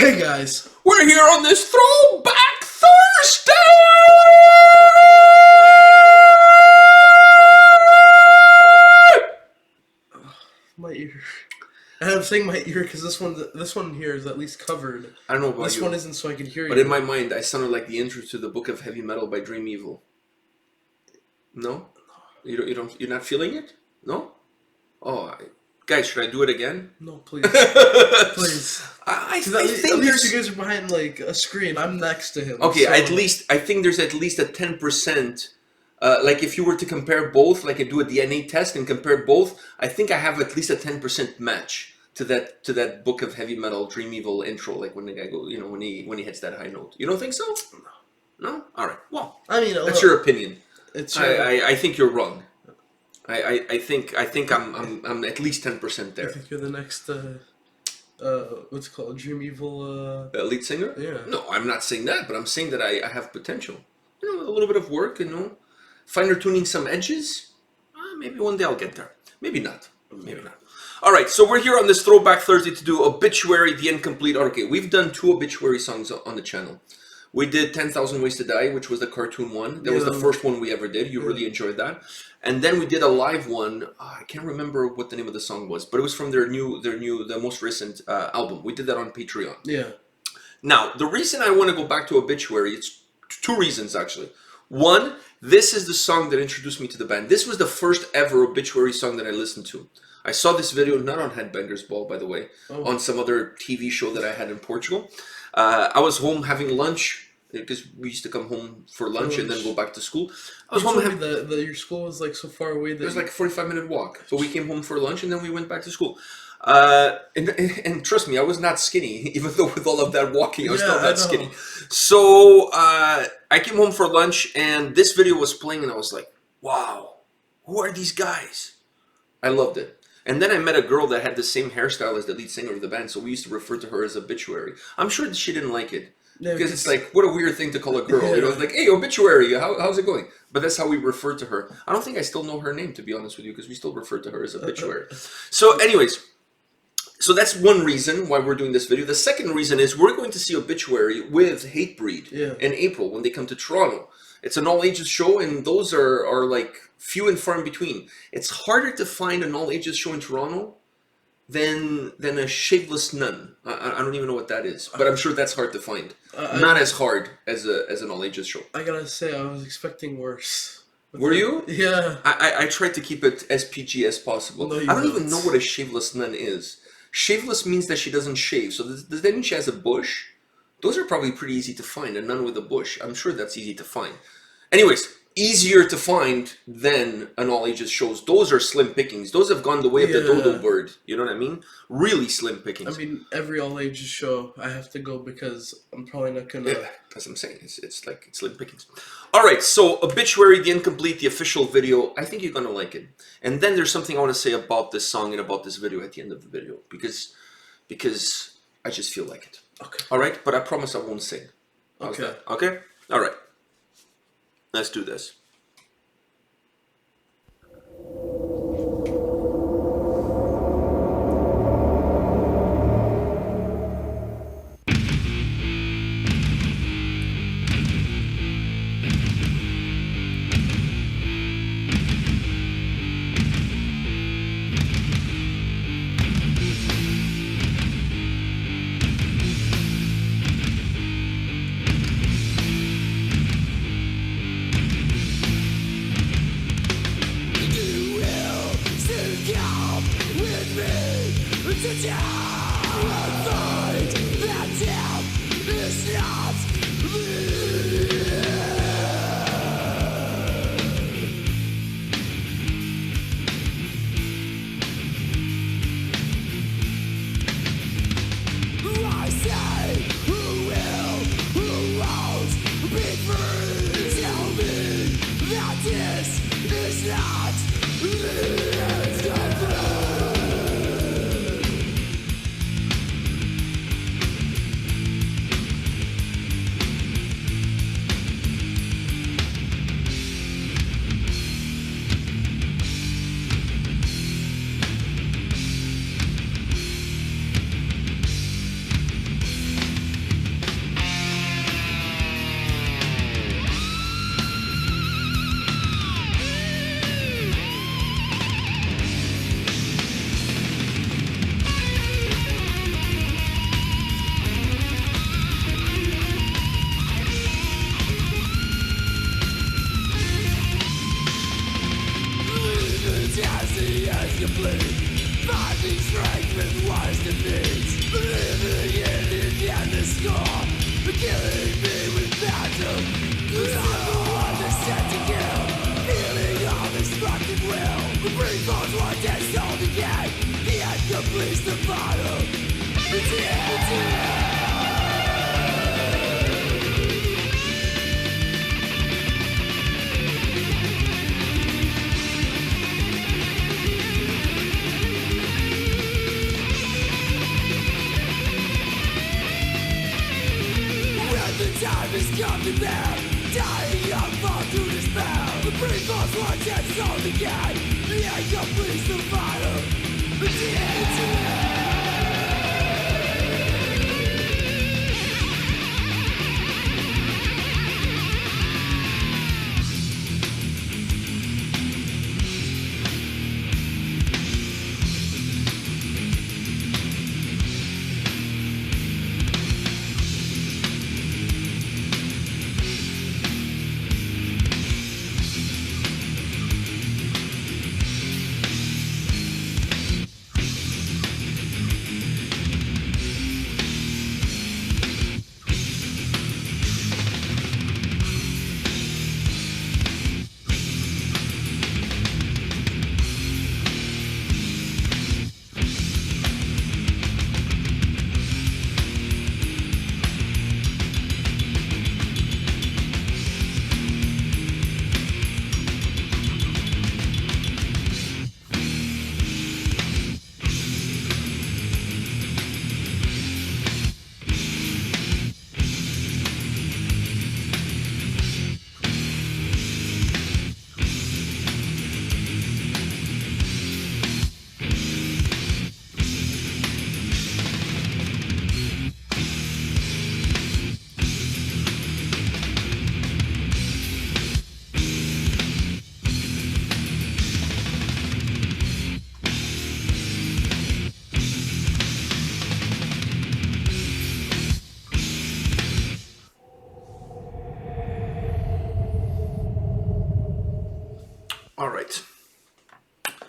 Hey guys, we're here on this Throwback Thursday! My ear. I'm saying my ear because this one here is at least covered. I don't know about this you. One isn't, so I can hear you. But in my mind, I sounded like the intro to the Book of Heavy Metal by Dream Evil. No? You're not feeling it? No? Oh, guys, should I do it again? No, please. Please. I think think you guys are behind like a screen. I'm next to him. Okay, so... I think there's at least a 10%. Like if you were to compare both, like I do a DNA test and compare both, I think I have at least a 10% match to that Book of Heavy Metal Dream Evil intro. Like when the guy goes, when he hits that high note. You don't think so? No. All right. Well, I mean, that's your opinion. I think you're wrong. I think I'm at least 10% there. I think you're the next what's it called, Dream Evil lead singer? Yeah. No, I'm not saying that, but I'm saying that I have potential. A little bit of work, finer tuning some edges. Maybe one day I'll get there. Maybe not. Maybe not. All right, so we're here on this Throwback Thursday to do Obituary, the Incomplete. Okay, we've done 2 Obituary songs on the channel. We did 10,000 Ways to Die, which was the cartoon one. That was the first one we ever did. You really enjoyed that. And then we did a live one. I can't remember what the name of the song was, but it was from the most recent album. We did that on Patreon. Yeah. Now, the reason I want to go back to Obituary, it's 2 reasons actually. One, this is the song that introduced me to the band. This was the first ever Obituary song that I listened to. I saw this video, not on Headbangers Ball, by the way, on some other TV show that I had in Portugal. I was home having lunch, because we used to come home for lunch and then go back to school. I was home having... your school was like so far away that... It was like a 45-minute walk. So we came home for lunch and then we went back to school. And trust me, I was not skinny, even though with all of that walking, I was not that skinny. So I came home for lunch and this video was playing and I was like, wow, who are these guys? I loved it. And then I met a girl that had the same hairstyle as the lead singer of the band, so we used to refer to her as Obituary. I'm sure that she didn't like it. Yeah, because it's like, what a weird thing to call a girl. Yeah. It's like, hey, Obituary, how's it going? But that's how we refer to her. I don't think I still know her name, to be honest with you, because we still refer to her as Obituary. So anyways, so that's one reason why we're doing this video. The second reason is we're going to see Obituary with Hatebreed in April when they come to Toronto. It's an all-ages show, and those are like few and far in between. It's harder to find an all-ages show in Toronto than a shaveless nun. I don't even know what that is, but I'm sure that's hard to find. Not as hard as an all-ages show. I gotta say, I was expecting worse. Were you? Yeah. I tried to keep it as PG as possible. I don't even know what a shaveless nun is. Shaveless means that she doesn't shave. So does that mean she has a bush? Those are probably pretty easy to find. A nun with a bush. I'm sure that's easy to find. Anyways, easier to find than an all-ages shows. Those are slim pickings. Those have gone the way of the dodo bird. You know what I mean? Really slim pickings. I mean, every all-ages show I have to go because I'm probably not gonna... Yeah, that's what I'm saying. It's like slim pickings. Alright, so Obituary, the Incomplete, the official video. I think you're gonna like it. And then there's something I want to say about this song and about this video at the end of the video. Because I just feel like it. Okay. Alright, but I promise I won't sing. Okay. Okay? Alright. Let's do this. complete. Finding strength with worst defeats. Believing in the endless score. Killing me with banter. I'm the one that's set to kill. Feeling of destructive will. The brain falls one dead soul again. The end completes the battle. It's here. The time has come to bear. Dying young, fall to despair. The brain falls one dead soul again. The end completes the battle. It's here. All right.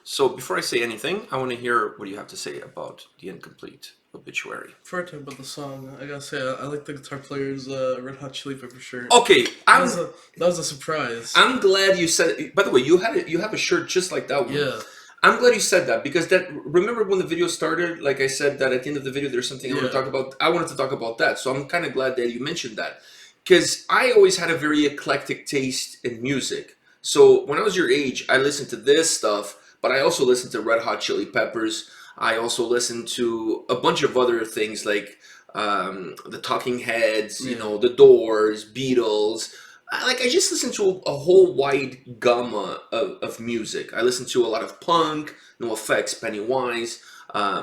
So before I say anything, I want to hear what you have to say about the incomplete obituary. Before I talk about the song, I gotta say I like the guitar player's Red Hot Chili Pepper shirt. Okay, That was a surprise. I'm glad you said it. By the way, you have a shirt just like that one. Yeah. I'm glad you said that because remember when the video started, like I said that at the end of the video there's something I want to talk about. I wanted to talk about that. So I'm kind of glad that you mentioned that. Because I always had a very eclectic taste in music. So when I was your age, I listened to this stuff, but I also listened to Red Hot Chili Peppers. I also listened to a bunch of other things like the Talking Heads, you know, the Doors, Beatles. I just listened to a whole wide gamma of music. I listened to a lot of punk, NoFX, Pennywise,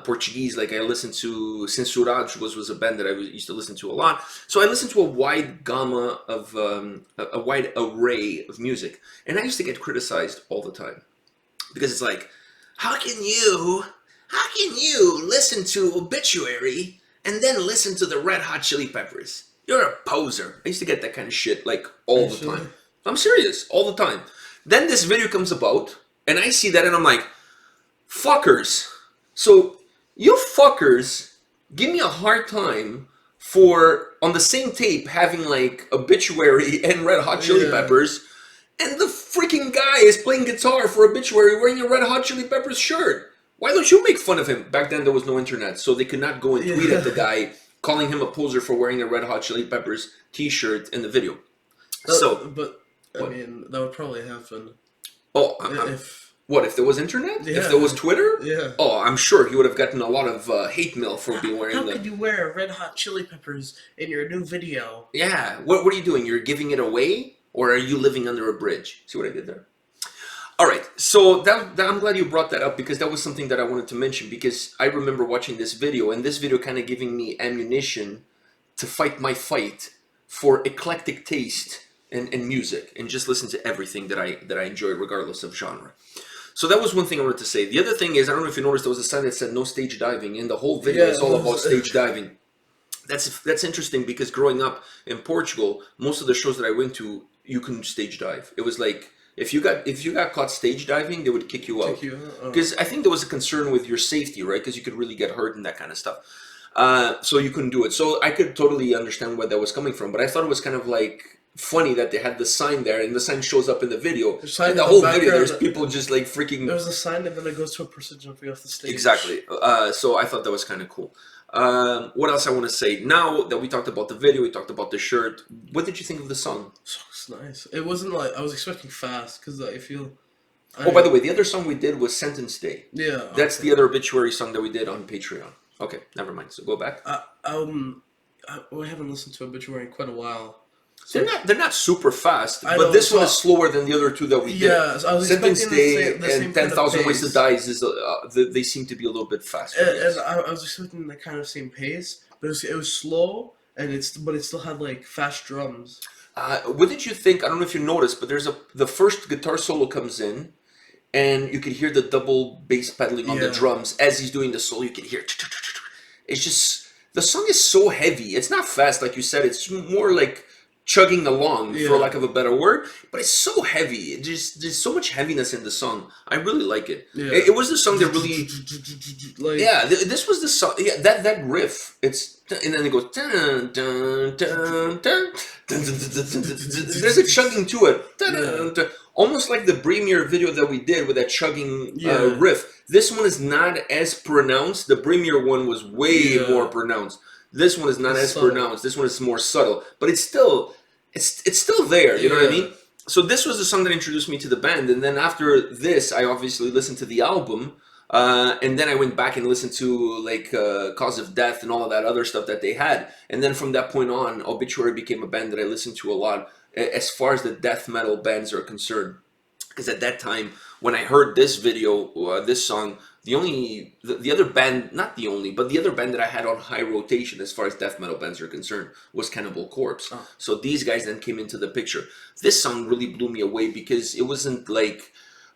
Portuguese. Like I listened to Censurado was a band that I used to listen to a lot. So I listened to a wide gamma of a wide array of music, and I used to get criticized all the time because it's like, how can you listen to Obituary and then listen to the Red Hot Chili Peppers? You're a poser. I used to get that kind of shit like all the time. I'm serious, all the time. Then this video comes about, and I see that, and I'm like, fuckers. So you fuckers give me a hard time for, on the same tape, having like Obituary and Red Hot Chili Peppers, and the freaking guy is playing guitar for Obituary wearing a Red Hot Chili Peppers shirt. Why don't you make fun of him? Back then there was no internet, so they could not go and tweet at the guy calling him a poser for wearing a Red Hot Chili Peppers t-shirt in the video. But I mean, that would probably happen. Oh, if there was internet? Yeah. If there was Twitter? Yeah. Oh, I'm sure he would have gotten a lot of hate mail for being wearing How could you wear Red Hot Chili Peppers in your new video? Yeah. What are you doing? You're giving it away? Or are you living under a bridge? See what I did there? All right, so I'm glad you brought that up because that was something that I wanted to mention because I remember watching this video and this video kind of giving me ammunition to fight my fight for eclectic taste in music and just listen to everything that I enjoy regardless of genre. So that was one thing I wanted to say. The other thing is, I don't know if you noticed, there was a sign that said no stage diving, and the whole video is all about stage diving. That's interesting because growing up in Portugal, most of the shows that I went to, you couldn't stage dive. It If you got caught stage diving, they would kick you out. Because I think there was a concern with your safety, right? Because you could really get hurt and that kind of stuff. So you couldn't do it. So I could totally understand where that was coming from. But I thought it was kind of like funny that they had the sign there, and the sign shows up in the video. In the whole video, there's people just like freaking. There's a sign, and then it goes to a person jumping off the stage. Exactly. So I thought that was kind of cool. What else I want to say? Now that we talked about the video, we talked about the shirt. What did you think of the song? It's nice. It wasn't like I was expecting fast because I feel. Oh, by the way, the other song we did was Sentence Day. Yeah. That's the other Obituary song that we did on Patreon. Okay, never mind. So go back. I haven't listened to Obituary in quite a while. So they're not super fast, but this one is slower than the other two that we did. Yeah, so I was Sentence Day the same and 10,000 Ways to Die is they seem to be a little bit faster. And I was expecting the kind of same pace, but it was slow, and it still had like fast drums. What did you think? I don't know if you noticed, but the first guitar solo comes in, and you could hear the double bass pedaling on the drums as he's doing the solo. You could hear. It's just the song is so heavy. It's not fast like you said. It's more like chugging along, for lack of a better word, but it's so heavy. There's so much heaviness in the song. I really like it. Yeah. It was the song that really, this was the song. Yeah, that riff. And then it goes dun, dun, dun, dun, dun, dun, dun, dun. There's a chugging to it, dun, dun, dun. Almost like the Premier video that we did with that chugging riff. This one is not as pronounced. The Premier one was way more pronounced. This one is not as pronounced. This one is more subtle, but it's still there. You know what I mean? So this was the song that introduced me to the band, and then after this, I obviously listened to the album, and then I went back and listened to like Cause of Death and all of that other stuff that they had, and then from that point on, Obituary became a band that I listened to a lot as far as the death metal bands are concerned. Because at that time, when I heard this video, this song, the other band, not the only, but the other band that I had on high rotation as far as death metal bands are concerned was Cannibal Corpse. Oh. So these guys then came into the picture. This song really blew me away because it wasn't like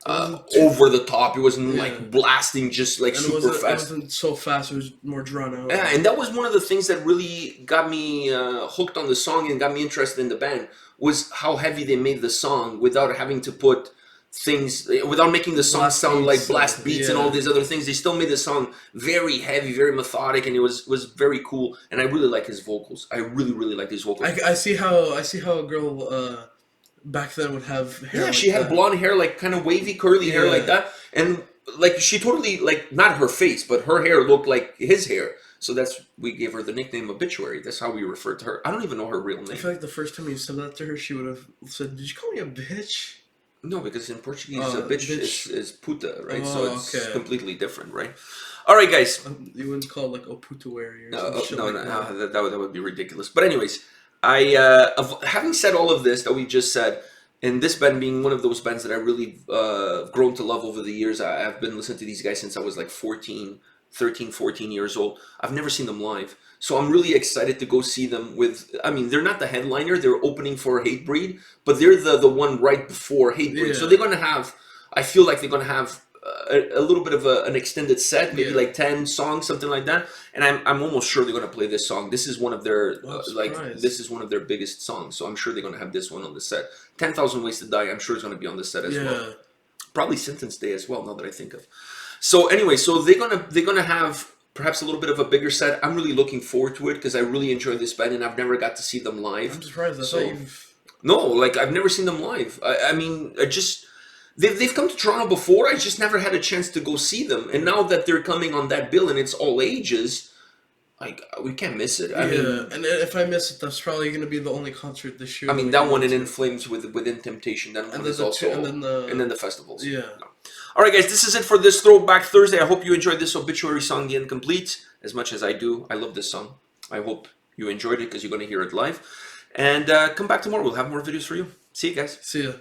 over the top. It wasn't like blasting just like and super fast. It wasn't so fast. It was more drawn out. Yeah, and that was one of the things that really got me hooked on the song and got me interested in the band was how heavy they made the song without having to put things, without making the song sound like blast beats and all these other things. They still made the song very heavy, very methodic, and it was very cool. And I really like his vocals. I really like his vocals. I see how a girl back then would have hair. Yeah, like she had blonde hair, like kind of wavy, curly hair like that, and like she totally like not her face, but her hair looked like his hair. So we gave her the nickname Obituary. That's how we referred to her. I don't even know her real name. I feel like the first time you said that to her, she would have said, "Did you call me a bitch?" No, because in Portuguese, a bitch is puta, right? So it's completely different, right? All right, guys. You wouldn't call it like Obituary or no, that would be ridiculous. But anyways, having said all of this that we just said, and this band being one of those bands that I really grown to love over the years, I've been listening to these guys since I was like 13, 14 years old. I've never seen them live. So I'm really excited to go see them they're not the headliner, they're opening for Hatebreed, but they're the one right before Hatebreed. Yeah. So they're going to have, I feel like they're going to have a little bit of an extended set, maybe like 10 songs, something like that. And I'm almost sure they're going to play this song. This is one of their, this is one of their biggest songs. So I'm sure they're going to have this one on the set. 10,000 Ways to Die, I'm sure it's going to be on the set as well. Probably Sentence Day as well, now that I think of. So anyway, so they're gonna have perhaps a little bit of a bigger set. I'm really looking forward to it because I really enjoy this band and I've never got to see them live. I'm surprised. I thought you've... No, like I've never seen them live. They've come to Toronto before. I just never had a chance to go see them. And now that they're coming on that bill and it's all ages, like we can't miss it. I mean, and if I miss it, that's probably going to be the only concert this year. I mean, that one and In Flames Within Temptation. That one is also, and then the festivals. Yeah. No. All right, guys, this is it for this Throwback Thursday. I hope you enjoyed this Obituary song, The Incomplete, as much as I do. I love this song. I hope you enjoyed it because you're going to hear it live. And come back tomorrow. We'll have more videos for you. See you guys. See ya.